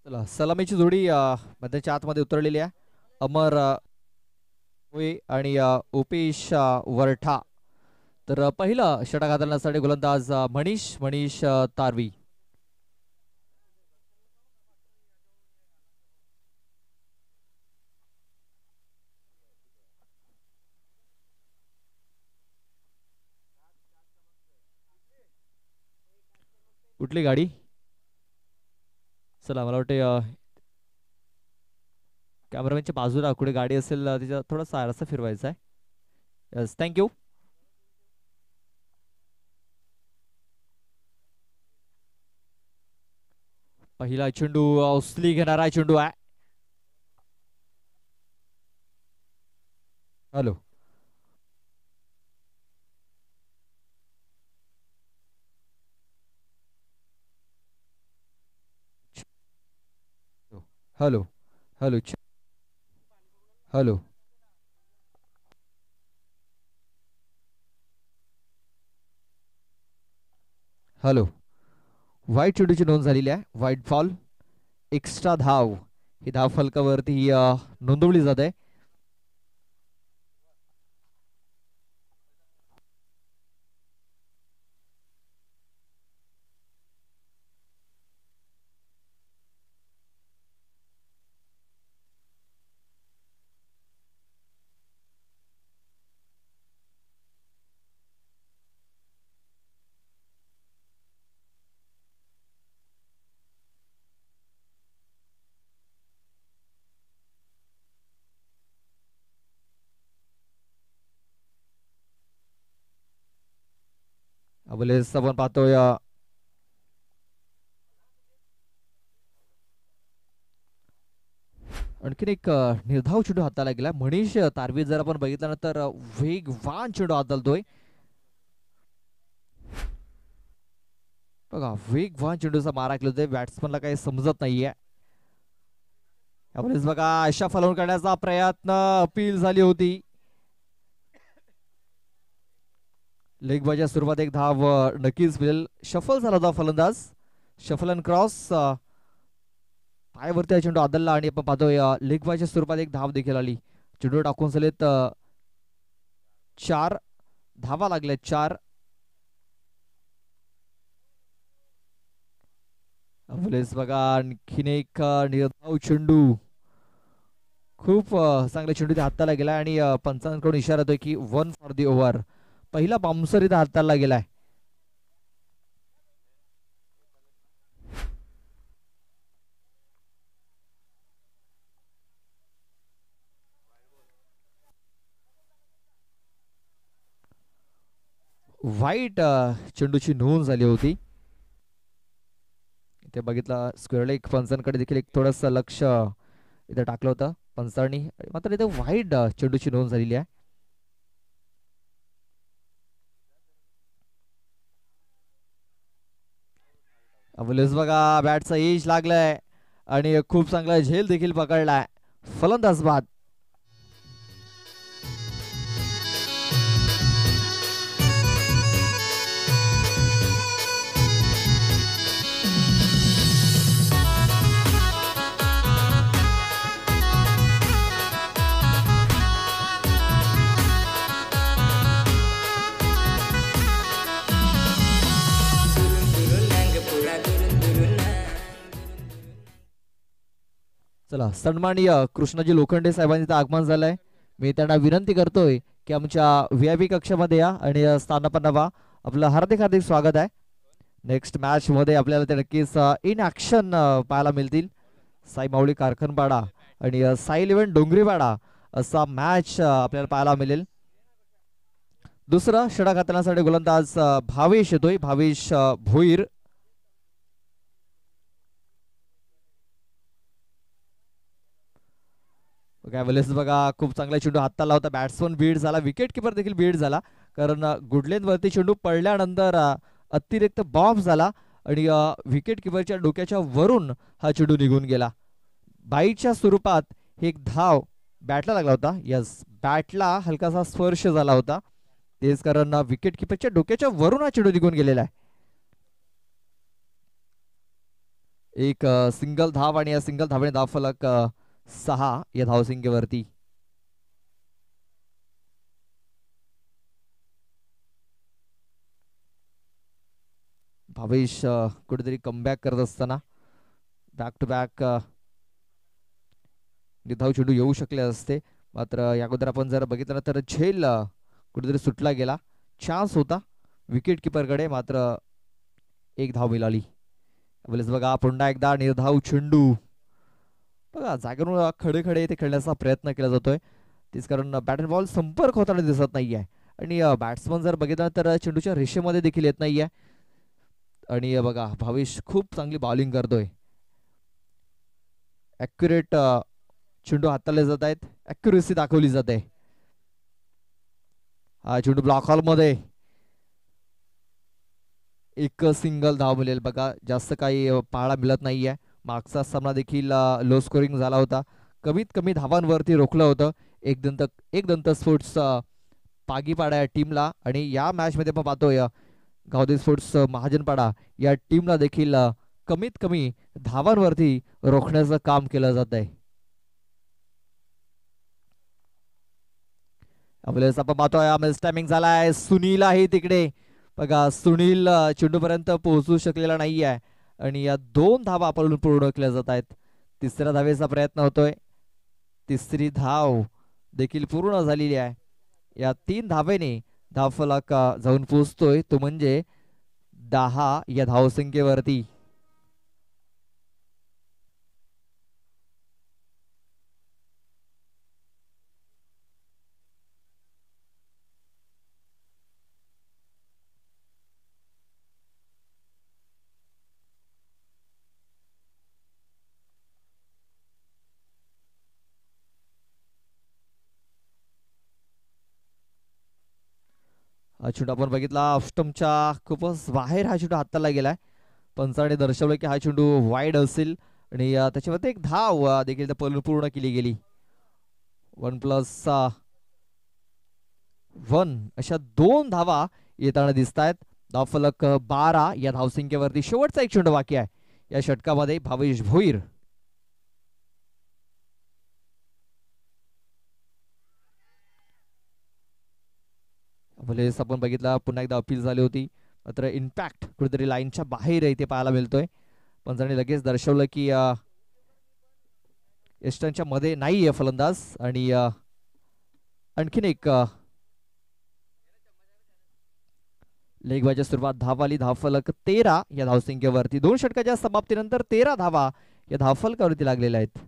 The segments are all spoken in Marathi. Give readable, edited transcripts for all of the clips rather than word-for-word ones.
चला सलामीची जोडी मैदानाच्या आतमध्ये उतरलेली आहे. अमर होय आणि उपेश वरठा. तर पहिलं षटक हाताळण्यासाठी गोलंदाज मनीष मनीष तारवी. कुठली गाडी? चला मला वाटते कॅमेरामॅनच्या बाजूला कुठे गाडी असेल तिचा थोडासा आरसा फिरवायचा आहे. Yes thank you. पहिला चेंडू उचली घेणारा चेंडू आहे. Hello hello hello hello. Hello. वाईट चेंडूची नोंद झालेली आहे. वाईट फॉल. एक्स्ट्रा धाव ही धाव फलकावरती नोंदवली जाते. अबलेस आपण पाहतोय आणखीन एक निर्धाव चेंडू हाताला गेला. मनीष तारवी जर आपण बघितलं ना तर वेगवान चेंडू हाताळतोय बघा. वेगवान चेंडूचा मारा केला होता. बॅट्समनला काही समजत नाहीये. यावेळेस बघा अशा फलवून करण्याचा प्रयत्न अपील झाली होती. लेग बायच्या सुरुवात एक धाव नक्कीच मिळेल. शफल झाला होता फलंदाज. शफल अँड क्रॉस पायावरती चेंडू आदलला आणि आपण पाहतोय लेग बायच्या स्वरूपात एक धाव देखील आली. चेंडू टाकून झालेत 4 धावा लागल्या. 4 अवलेस बघा आणखीन एक निर्धाव चेंडू. खूप चांगला चेंडू त्या हाताला गेला आणि पंचांकडून इशारा येतोय की 1 फॉर दी ओव्हर. पहिला बाउन्सर इथं हाताला गेलाय. वाईट चेंडूची नोंद झाली होती. इथे बघितलं स्क्वेअर लेग पंचांकडे देखील एक थोडस लक्ष इथे टाकलं होतं पंचांनी. मात्र इथे वाईट चेंडूची नोंद झालेली आहे. अवलेस बघा बॅटचा एज लागलाय आणि खूप चांगला झेल देखील पकडलाय. फलंदाज बाद. चला सन्माननीय कृष्णाजी लोखंडे साहेबांचं आगमन झालंय. मी त्यांना विनंती करतोय की आमच्या VIP कक्षामध्ये या आणि स्थानापन्न व्हा. आपलं हार्दिक हार्दिक स्वागत आहे. नेक्स्ट मॅच मध्ये आपल्याला ते नक्कीच इन ऍक्शन पाहायला मिळतील. साई माऊली कारखानपाडा आणि साई इलेव्हन डोंगरीवाडा असा मॅच आपल्याला पाहायला मिळेल. दुसरा षटक हाताळण्यासाठी गोलंदाज भावेश येतोय. भावेश भोईर. बघा खूप चांगला चेंडू हाताला होता. बॅट्समन बीड झाला. विकेट किपर देखील बीड झाला कारण गुडलेन वरती चेंडू पडल्यानंतर अतिरिक्त बॉम्ब झाला आणि विकेट किपरच्या डोक्याच्या वरून हा चेंडू निघून गेला. बाईटच्या स्वरूपात एक धाव बॅटला लागला होता. यस बॅटला हलकासा स्पर्श झाला होता. तेच कारण विकेट किपरच्या डोक्याच्या वरून हा चेंडू निघून गेलेला आहे. एक सिंगल धाव आणि या सिंगल धावेने धावफलक 6 या धावसंख्येवरती. भावेश कुठेतरी कमबॅक करत असताना बॅक टू बॅक धाव चेंडू येऊ शकले असते, मात्र या अगोदर आपण जर बघितलं तर झेल कुठेतरी सुटला गेला. चान्स होता विकेट किपरकडे, मात्र एक धाव मिळाली. बघा पुन्हा एकदा निर्धाव चेंडू. बघा जागेवरून खडे खडे ते खेळण्याचा प्रयत्न केला जातोय, तेच कारण बॅट अँड बॉल संपर्क होताना दिसत नाहीये. आणि बॅट्समन जर बघितलं तर चेंडूच्या रेषेमध्ये देखील येत नाहीये. आणि बघा भावेश खूप चांगली बॉलिंग करतोय. ॲक्युरेट चेंडू हाताळले जात आहेत, ॲक्युरेसी दाखवली जाते. हा चेंडू ब्लॉक हॉल मध्ये एक सिंगल धाव मिळेल. बघा जास्त काही पाहायला मिळत नाहीये. मागचा सामना देखील लो स्कोरिंग झाला होता, कमीत कमी धावांवरती रोखलं होतं एक दंत स्पोर्ट्स पागीपाडा या टीमला. आणि या मॅच मध्ये आपण पाहतोय गावदे स्पोर्ट्स महाजनपाडा या टीमला देखील कमीत कमी धावांवरती रोखण्याचं काम केलं जात आहे. आपण पाहतोय मिस टायमिंग झालाय. सुनील आहे तिकडे. बघा सुनील चेंडू पर्यंत पोहोचू शकलेला नाही आहे आणि या 2 धावा आपण पूर्ण केल्या जात आहेत. तिसऱ्या धावेचा प्रयत्न होतोय. तिसरी धाव देखील पूर्ण झालेली आहे. या 3 धावेने धावफलक जाऊन पोहोचतोय, तो म्हणजे 10 या धावसंख्येवरती. हा चेंडू आपण बघितला ऑफस्टमच्या खूपच बाहेर हा चेंडू हाताला गेलाय. पंचाने दर्शवलं की हा चेंडू वाईड असेल आणि त्याच्यामध्ये एक धाव देखील पूर्ण केली गेली. 1+1 अशा 2 धावा येताना दिसत आहेत. धावफलक 12 या धावसंख्येवरती. शेवटचा एक चेंडू बाकी आहे या षटकामध्ये. भावेश भोईर. आपण बघितला पुन्हा एकदा अपील झाली होती, मात्र इम्पॅक्ट कुठेतरी लाईनच्या बाहेर इथे पाहायला मिळतोय. पंचाने लगेच दर्शवलं की एस्टनच्या मध्ये नाहीये फलंदाज. आणि आणखीन एक लेगबाच्या सुरुवात धाव आली. धावफलक 13 या धावसंख्येवरती. 2 षटकाच्या समाप्तीनंतर 13 धावा या धावफलकावरती लागलेल्या आहेत.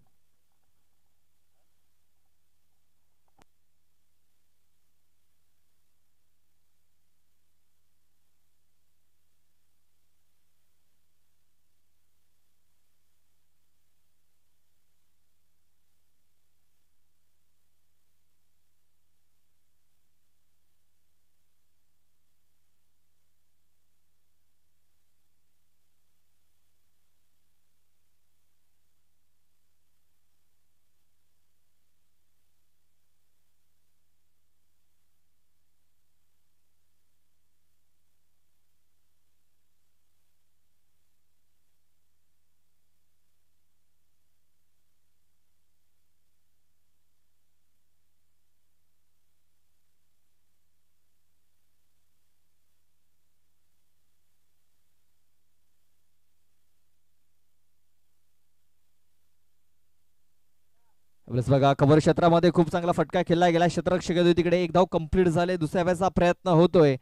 बघा कव्हर क्षेत्रामध्ये खूप चांगला फटका खेळला गेला. क्षेत्ररक्षक तिकडे. एक धाव कंप्लीट झाले. दुसऱ्या धावेचा प्रयत्न होतोय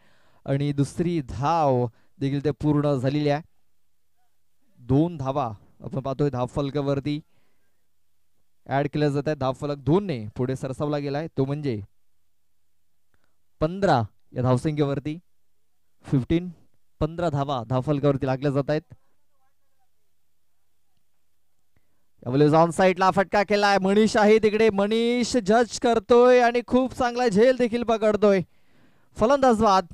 आणि दुसरी धाव देखील ते पूर्ण झालेली आहे. 2 धावा आपण पाहतोय धावफलकावरती ऍड केल्या जात आहेत. धावफलक 2 ने पुढे सरसावला गेलाय, तो म्हणजे 15 या धावसंख्येवरती. 15 धावा धावफलकावरती लागल्या जात आहेत. ऑन साइडला फटका केलाय. मनीष आहे तिकडे. मनीष जज करतोय आणि खूप चांगला झेल देखील पकडतोय. फलंदाज बाद.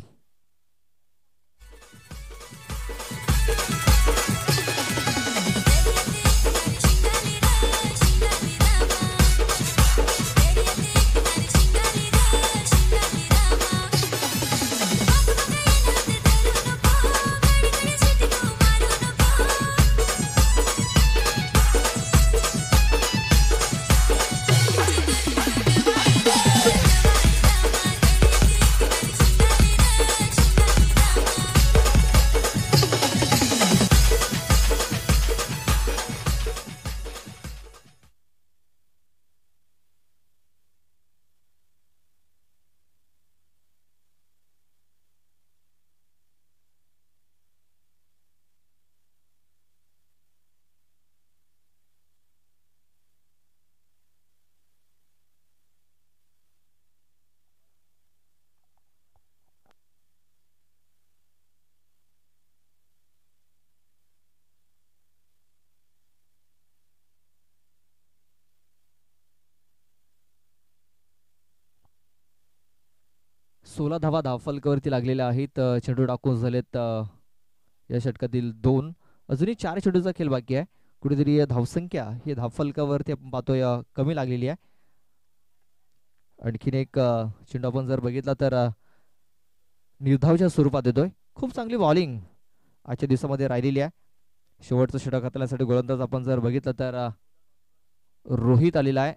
16 धावा धावफलकावरती लागलेल्या आहेत. चेंडू टाकून झालेत या षटकातील 2. अजूनही 4 चेंडूचा खेळ बाकी आहे. कुठेतरी धावसंख्या ही धावफलकावरती आपण पाहतोय कमी लागलेली आहे. आणखीन एक चेंडू आपण जर बघितला तर निर्धावच्या स्वरूपात येतोय. खूप चांगली बॉलिंग आजच्या दिवसामध्ये राहिलेली आहे. शेवटचं षटक हाताळण्यासाठी गोलंदाज आपण जर बघितलं तर रोहित आलेला आहे.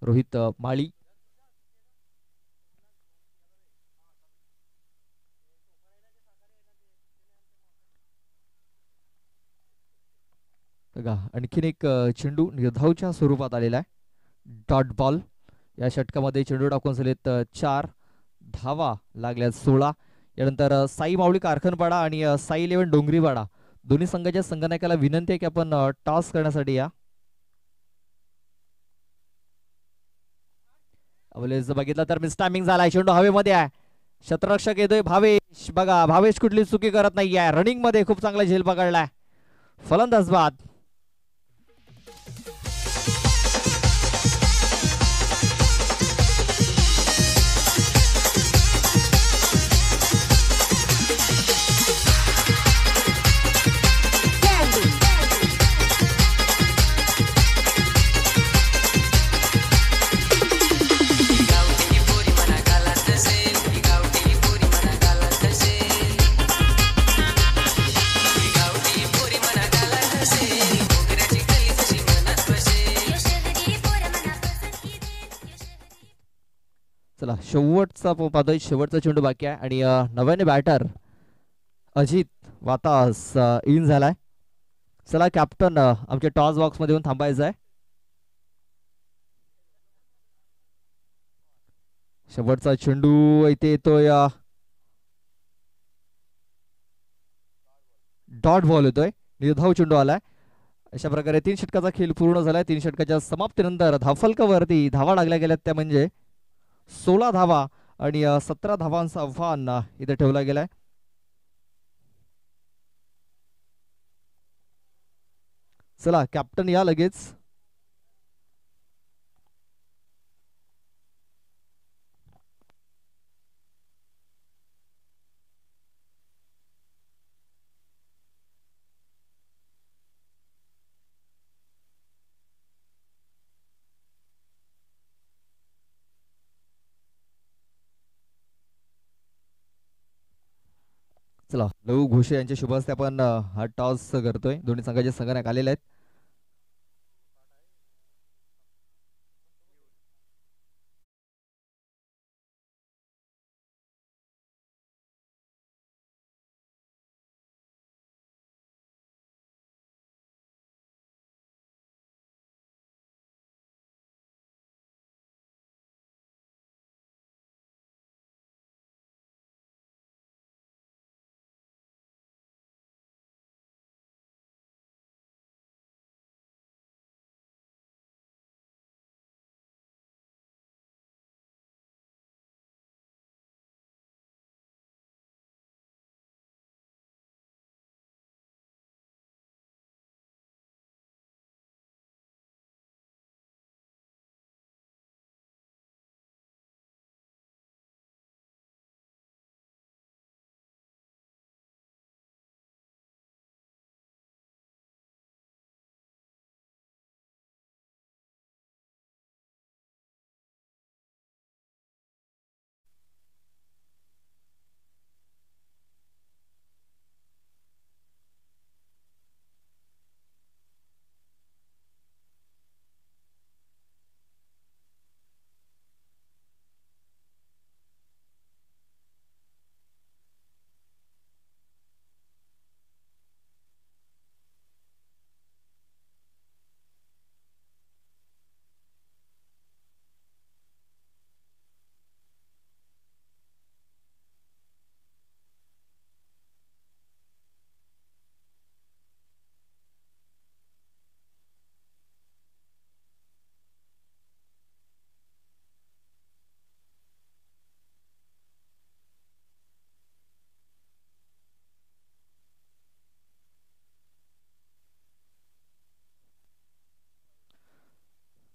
रोहित माळी. बघा आणखीन एक चेंडू निर्धावच्या स्वरूपात आलेला आहे. Dot ball. या षटकामध्ये चेंडू टाकून झालेत 4 धावा लागल्यात 16. यानंतर साई मावळी कारखानपाडा आणि साई इलेव्हन डोंगरीवाडा दोन्ही संघाच्या संघनायकाला विनंती आहे की आपण टॉस करण्यासाठी या. जर बघितलं तर मिस टायमिंग झालाय. चेंडू हवेमध्ये आहे. शतरक्षक येतोय भावेश. बघा भावेश कुठली चुकी करत नाहीये. रनिंग मध्ये खूप चांगला झेल पकडलाय. फलंदाज बाद. चला शेवटचा पाहतोय. शेवटचा चेंडू बाकी आहे आणि नव्याने बॅटर अजित वातास इन झालाय. चला कॅप्टन आमच्या टॉस बॉक्स मध्ये येऊन थांबायचं आहे. शेवटचा चेंडू इथे येतोय. डॉट बॉल येतोय. निर्धाव चेंडू आलाय. अशा प्रकारे 3 षटकाचा खेळ पूर्ण झालाय. 3 षटकाच्या समाप्तीनंतर धावफलकावरती धावा लागल्या गेल्यात त्या म्हणजे 16 धावा आणि 17 धावांचा आव्हान इथे ठेवला गेलाय. चला कॅप्टन या लगेच. चला लहू घोषे यांच्या शुभ हस्ते आपण हा टॉस करतोय. दोन्ही संघाचे संघनायक आलेले आहेत.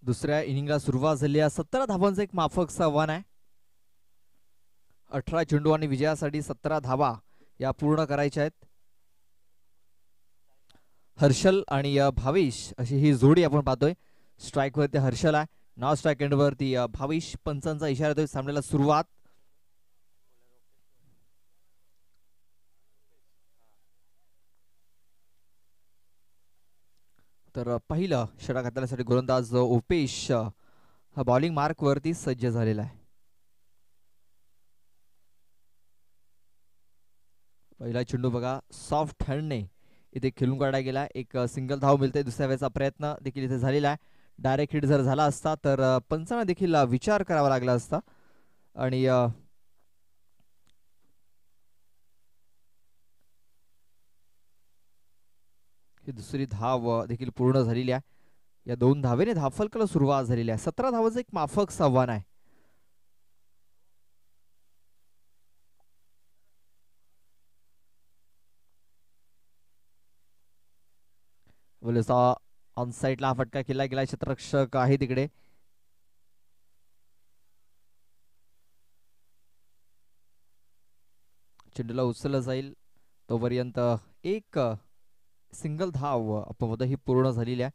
दुसऱ्या इनिंगला सुरुवात झाली आहे. 17 धावांचं एक माफक आव्हान आहे. 18 चेंडू आणि विजयासाठी 17 धावा या पूर्ण करायच्या आहेत. हर्षल आणि भावेश अशी ही जोडी आपण पाहतोय. स्ट्राईक वरती हर्षल आहे, नॉन स्ट्राईक एंड वरती भावेश. पंचांचा इशारा देतोय सामन्याला सुरुवात. तर पहिलं षटक हाताळण्यासाठी गोलंदाज उपेश हा बॉलिंग मार्क वरती सज्ज झालेला आहे. पहिला चेंडू बघा सॉफ्ट हँडने इथे खेळून काढला गेला. एक सिंगल धाव मिळते. दुसऱ्या वेळेचा प्रयत्न देखील इथे झालेला आहे. डायरेक्ट हिट जर झाला असता तर पंचांना देखील विचार करावा लागला असता. आणि ही दुसरी धाव देखील पूर्ण झालेली आहे. या 2 धावेने धावफलकाला सुरुवात झालेली आहे. 17 धावांचं एक माफक आव्हान आहे. ऑन साईडला हा फटका केला गेला. क्षेत्ररक्षक आहे तिकडे. चेंडूला उचलला जाईल तोपर्यंत एक सिंगल धाव आपण ही पूर्ण झालेली आहे.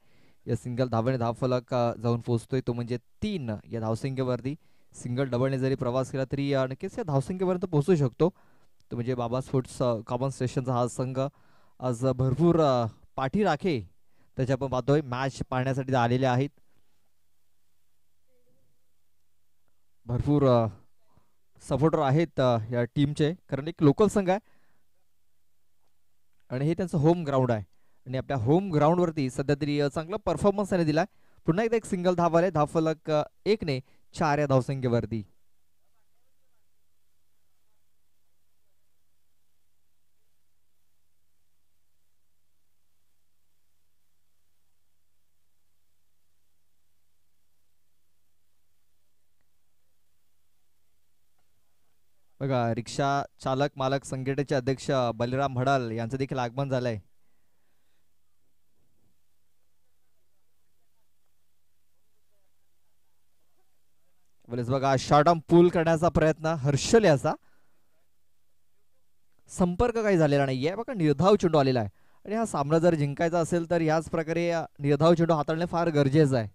या सिंगल धावाने धावफलक जाऊन पोहोचतोय तो म्हणजे 3 या धावसंख्येवरती. सिंगल डबलने जरी प्रवास केला तरी नक्कीच या धावसंख्येपर्यंत पोहोचू शकतो. तो म्हणजे बाबा स्पोर्ट्स कॉमन स्टेशनचा हा संघ आज भरपूर पाठी राखे त्याच्या आपण पाहतोय मॅच पाहण्यासाठी आलेले आहेत. भरपूर सपोर्टर आहेत या टीमचे, कारण एक लोकल संघ आहे आणि हे त्यांचं होम ग्राउंड आहे. आणि आपल्या होम ग्राउंड वरती सध्या तरी चांगला परफॉर्मन्स त्याने दिलाय. पुन्हा एकदा एक सिंगल धाव आले. धावफलक 1 ने 4 या धावसंख्येवरती. बघा रिक्षा चालक मालक संघटनेचे अध्यक्ष बलराम भडाल यांचं देखील आगमन झालंय. बघा शॉर्ट आर्म पूल करण्याचा प्रयत्न हर्षल याचा. संपर्क काही झालेला नाहीये. बघा निर्धाव चेंडू आलेला आहे आणि हा सामना जर जिंकायचा असेल तर याच प्रकारे निर्धाव चेंडू हाताळणे फार गरजेचं आहे.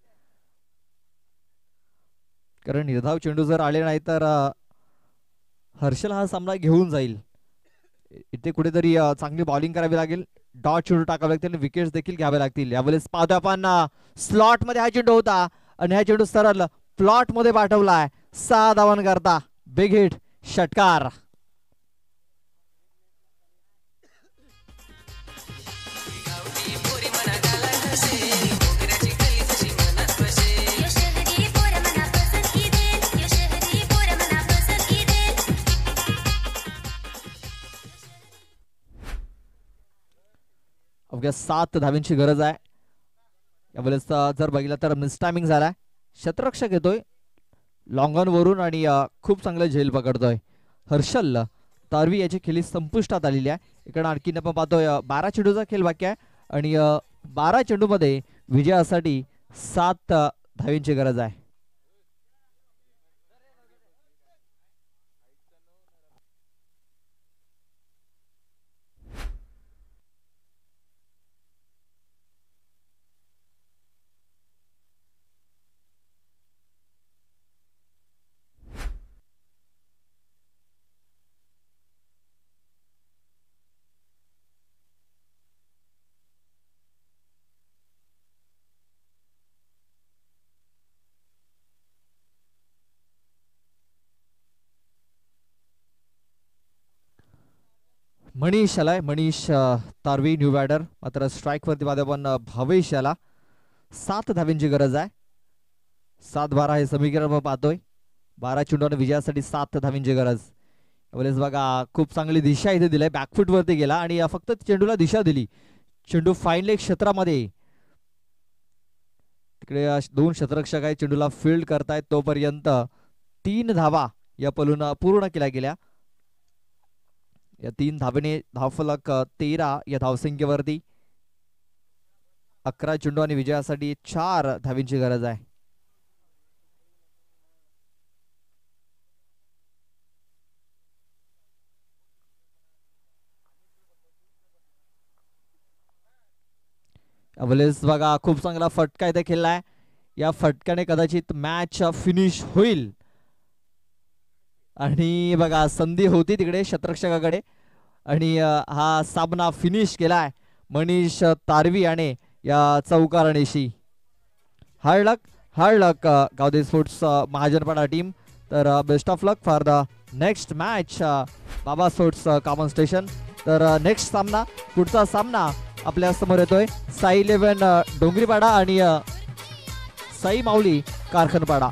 कारण निर्धाव चेंडू जर आले नाही तर हर्षल हा सामना घेऊन जाईल. इथे कुठेतरी चांगली बॉलिंग करावी लागेल. डॉट चेंडू टाकावे लागतील, विकेट्स देखील घ्यावे लागतील. यावेळेस पाहतो आपण स्लॉट मध्ये हा चेंडू होता आणि हा चेंडू सरळ प्लॉट मध्ये पाठवलाय. 6 धावां करता बिग हिट षटकार. अवघ्या 7 धावांची गरज आहे. यावेळेस जर बघितलं तर मिस टायमिंग झालाय. क्षेत्ररक्षक येतोय लॉंग ऑन वरून आणि खूप चांगलं झेल पकडतोय. हर्षल तारवी याची खेळी संपुष्टात आलेली आहे. इकडे आणखीन आपण पाहतोय 12 चेंडूचा खेळ बाकी आहे आणि 12 चेंडू मध्ये विजयासाठी 7 धावांची गरज आहे. मनीष आलाय. Manish Tarvi new batter. मात्र स्ट्राईक वरती पाहतो आपण भावेश याला. 7 धावांची गरज आहे. 7-12 हे समीकरण पाहतोय. 12 चेंडूने विजयासाठी 7 धावांची गरज. यावेळेस बघा खूप चांगली दिशा इथे दिलाय. बॅकफूट वरती गेला आणि फक्त चेंडूला दिशा दिली. चेंडू फाईन लेग क्षेत्रामध्ये. तिकडे 2 क्षेत्ररक्षक आहेत चेंडूला फील्ड करतायत. तोपर्यंत 3 धावा या पलून पूर्ण केल्या गेल्या. या 3 धावेने धावफलक 13 या धावसंख्येवरती. 11 चेंडू आणि विजयासाठी 4 धावांची गरज आहे. त्यावेळेस बघा खूप चांगला फटका इथे खेळलाय. या फटक्याने कदाचित मॅच फिनिश होईल. आणि बघा संधी होती तिकडे क्षेत्ररक्षकाकडे आणि हा सामना फिनिश केलाय मनीष तारवी याने या चौकारणीशी. हार्ड लक गावदे स्पोर्ट्स महाजनपाडा टीम. तर best of luck for the next match बाबा स्पोर्ट्स कॉमन स्टेशन. तर नेक्स्ट सामना पुढचा सामना आपल्या समोर येतोय साई 11 डोंगरीपाडा आणि साई माऊली कारखानपाडा.